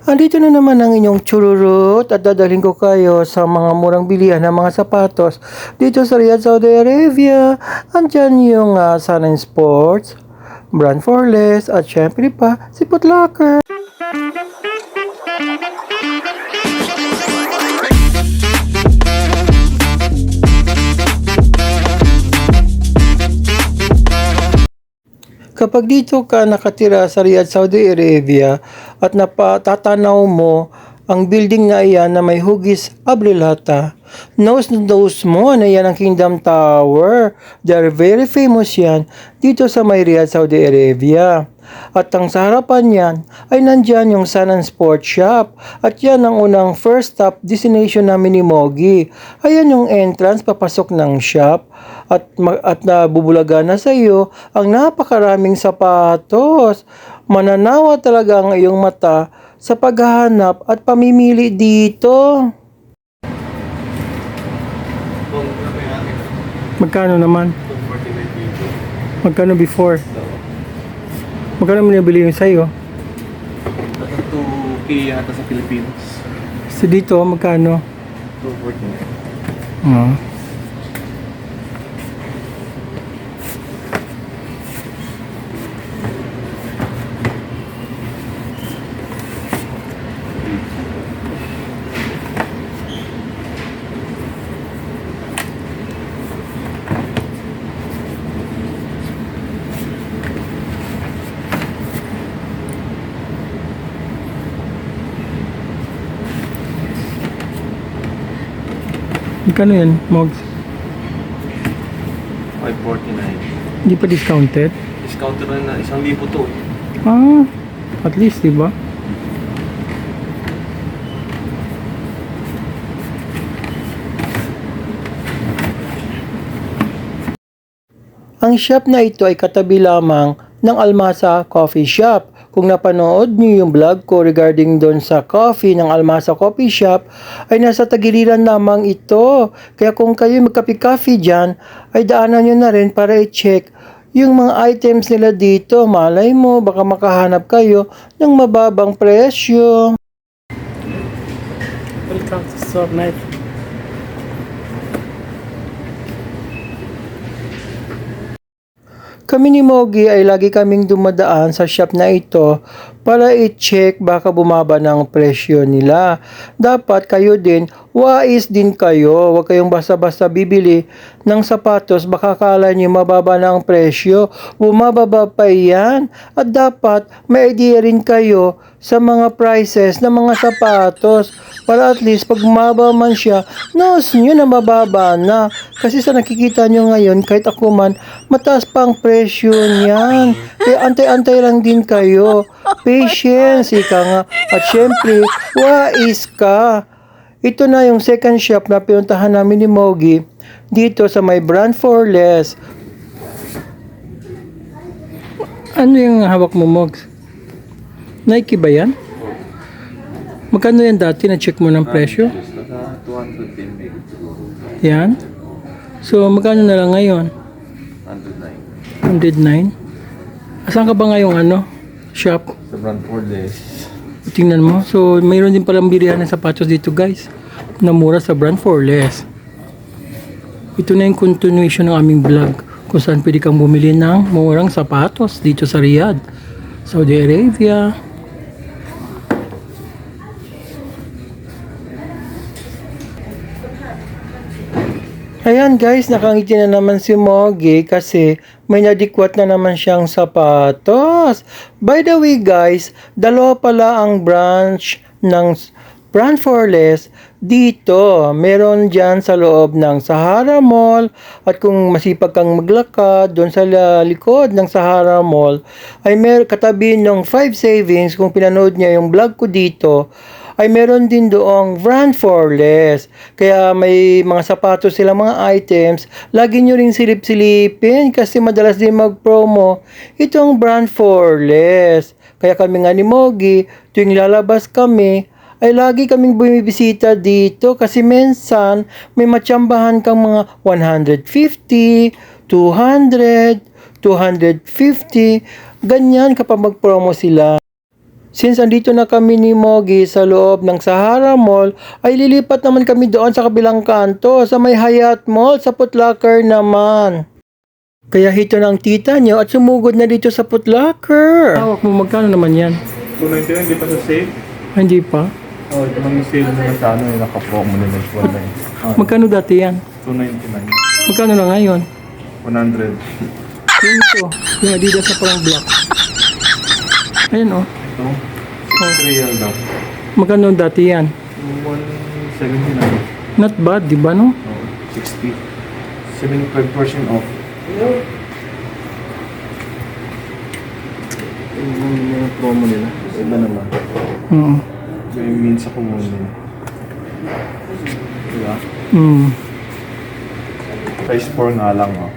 Andito na naman ang inyong chururut at dadalhin ko kayo sa mga murang bilihan ng mga sapatos dito sa Riyadh, Saudi Arabia. Andyan yung Sun Sports, Brand Forless at syempre pa si Foot Locker. Kapag dito ka nakatira sa Riyadh, Saudi Arabia at napatatanaw mo ang building na iyan na may hugis Abrilhata, knows mo na yan ang Kingdom Tower. They're very famous yan dito sa may Riyadh, Saudi Arabia. At ang sa harapan yan ay nandyan yung Sun Sport Shop. At yan ang unang first stop destination namin ni Mogi. Ayan yung entrance papasok ng shop. At nabubulaga na sa iyo ang napakaraming sapatos. Mananawa talaga ang iyong mata sa paghahanap at pamimili dito. Magkano naman? Magkano before? Magkano mo nabili yung sa'yo? 2K yata sa Pilipinas. So dito, magkano? 249. Magkano yan, Mogs? 549. Hindi pa discounted? Discounted na 1,000 to. At least, diba? Ang shop na ito ay katabi lamang ng Almasa Coffee Shop. Kung napanood niyo yung vlog ko regarding doon sa coffee ng Almasa Coffee Shop, ay nasa tagiliran lamang ito. Kaya kung kayo magkape-coffee dyan, ay daanan nyo na rin para i-check yung mga items nila dito. Malay mo, baka makahanap kayo ng mababang presyo. Welcome to Swap Night. Kami ni Mogi ay lagi kaming dumadaan sa shop na ito para i-check baka bumaba ng presyo nila. Dapat kayo din, wais din kayo. Huwag kayong basta-basta bibili ng sapatos, baka kala nyo mababa na ang presyo. Bumababa pa yan. At dapat may idea rin kayo sa mga prices ng mga sapatos para at least pag bumaba man siya, knows nyo na mababa na. Kasi sa nakikita nyo ngayon, kahit ako man, mataas pa ang presyo niyan. Kaya antay-antay lang din kayo. Patience, ika nga. At syempre, wais ka. Ito na yung second shop na pinuntahan namin ni Mogi dito sa may Brand Forless. Ano yung hawak mo, Mogs? Nike ba yan? Magkano yan dati? Na-check mo ng presyo? 210. Yan. So, magkano na lang ngayon? 109. 109? Asan ka ba ngayong shop? Sa Brand Forless. Tingnan mo. So, mayroon din palang bilihan ng sapatos dito, guys. Na mura sa Brand Forless. Ito na yung continuation ng aming vlog kung saan pwede kang bumili ng murang sapatos dito sa Riyadh, Saudi Arabia. Ayan guys, nakangiti na naman si Mogi kasi may nadikwat na naman siyang sapatos. By the way guys, dalawa pala ang branch ng Brand Forless dito. Meron dyan sa loob ng Sahara Mall at kung masipag kang maglakad doon sa likod ng Sahara Mall ay katabi ng 5 Savings, kung pinanood niya yung vlog ko dito, ay meron din doong Brand Forless. Kaya may mga sapatos sila, mga items. Lagi nyo rin silip-silipin kasi madalas din mag-promo itong Brand Forless. Kaya kami nga ni Mogi, tuwing lalabas kami, ay lagi kaming bumibisita dito kasi minsan may matsambahan kang mga 150, 200, 250, ganyan kapag mag-promo sila. Since andito na kami ni Mogi sa loob ng Sahara Mall, ay lilipat naman kami doon sa kabilang kanto sa may Hyatt Mall sa Footlocker naman. Kaya hito na ang tita nyo at sumugod na dito sa Footlocker. Hawak mo, magkano naman yan? 299, hindi pa sa sale? Hindi pa. Oh, ito lang yung sale nila sa ano, yung naka-promo nila. Magkano dati yan? 299. Magkano na ngayon? 100. Yung ito, yung Adidas na parang black. Ayan oh. Ito, 6 real daw. Magkano dati yan? 179. Not bad, di ba no? Oh, 60. 75% off. Yung promo nila. Iba naman. Hmm. Yung means ako muna. Diba? Hmm. Size 4 nga lang, oh.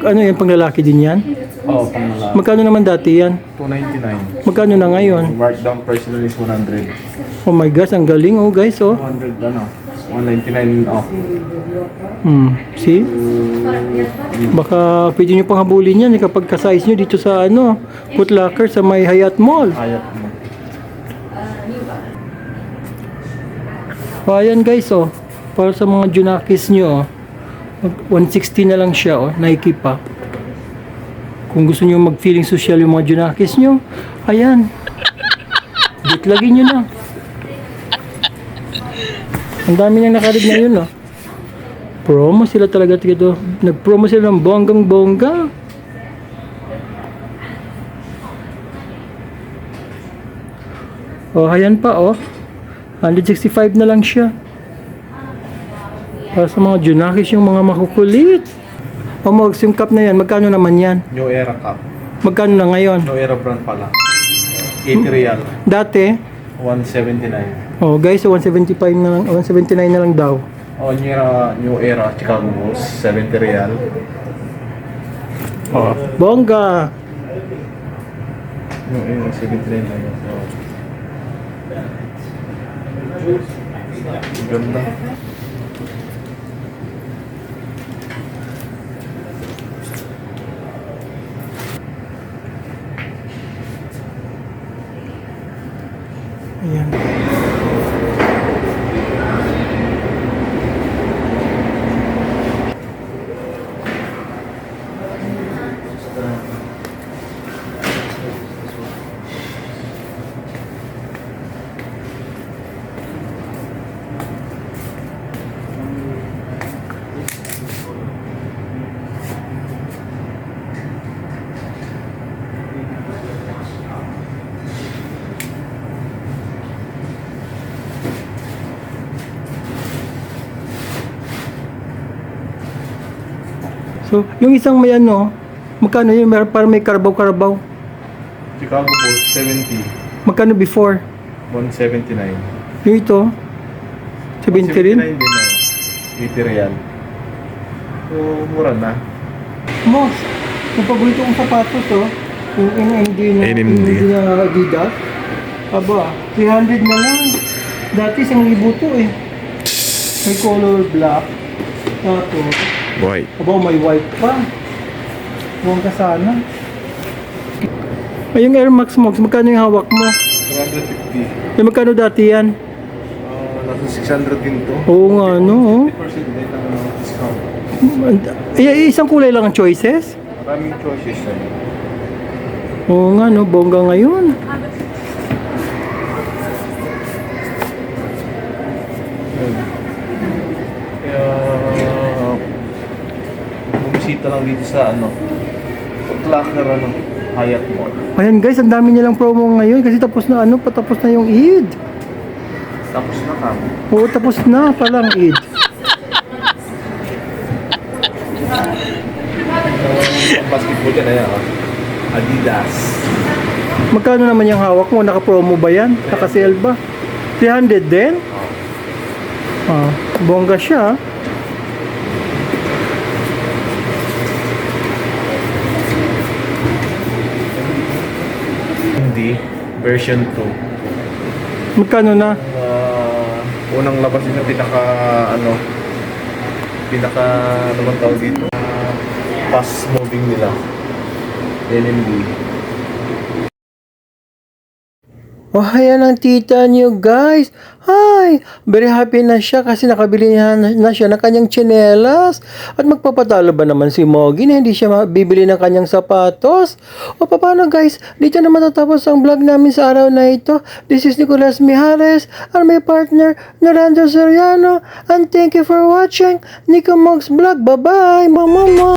Ano yan, pang lalaki din yan? Oo, pang lalaki. Magkano naman dati yan? 299. Magkano na ngayon? Markdown price nila is 100. Oh my gosh, ang galing oh guys oh. 200 ano? 199 off. See? Baka pwede nyo pang habulin yan kapag ka-size nyo dito sa ano, Footlocker sa may Hyatt Mall. Hayat mo. O ayan guys oh, para sa mga Junakis nyo oh. 160 na lang siya oh, Nike pa. Kung gusto nyo mag-feeling social yung mga Junakis nyo, ayan. Bitlagin nyo na. Ang dami nang nakalig na yun oh. Promo sila talaga dito. Nag-promo sila ng bonggang-bongga. Oh, ayan pa oh. 165 na lang siya. Para sa mga Junakis yung mga makukulit. O Mogs, yung cup na yan, magkano naman yan? New Era Cup. Magkano na ngayon? New Era brand pala. 80 real. Dati, 179. oh guys, 175 na lang, 179 na lang daw. Oh, New Era Chicago Bulls. 70 real. Oh, bongga. New Era 79 lang yun. Oh. Ganda. Ayan. So, yung isang may ano, magkano yun? Para may karabaw-karabaw. Chicago Bulls 70. Magkano before? 179. Yung ito? 70 rin? 79 din oh. 80 real. So, mura na. Mos, yung paborito kong sapatos oh. Yung hindi na, NMD. hindi na Adidas. Aba, 300 na lang. Dati 1,000 to eh. May color black. Tapos, White. aba, may white pa. Huwag ka sana. Ay, yung Air Max Mox, magkano yung hawak mo? 250. Eh, magkano dati yan? Nasa 600 din to. Oo nga, no? 50% din ang discount. Eh, isang kulay lang ang choices? Maraming choices na. Oo nga, no? Bongga ngayon. Kaya, bumisita lang dito sa ano, Footlocker ano, Hyatt Mall. Ayan guys, ang dami nilang promo ngayon kasi tapos na ano, patapos na yung Eid. Tapos na kami. Oo, tapos na palang Eid. Ang basketball dyan, ayan, oh. Adidas. Magkano naman yung hawak mo? Naka-promo ba yan? Naka-sale ba? 300 din? Ah, bongga siya. Hindi, version 2. Magkano na? Unang labas yun na pinaka ano bang tawag dito? Fast moving nila. NMD. Oh, ayan ang tita niyo, guys. Hi! Very happy na siya kasi nakabili na siya ng kanyang tsinelas. At magpapatalo ba naman si Mogi na hindi siya bibili ng kanyang sapatos? O paano, guys? Dito na matatapos ang vlog namin sa araw na ito. This is Nicolas Mijares and my partner, Norando Soriano. And thank you for watching Nico Mog's vlog. Bye-bye, mama.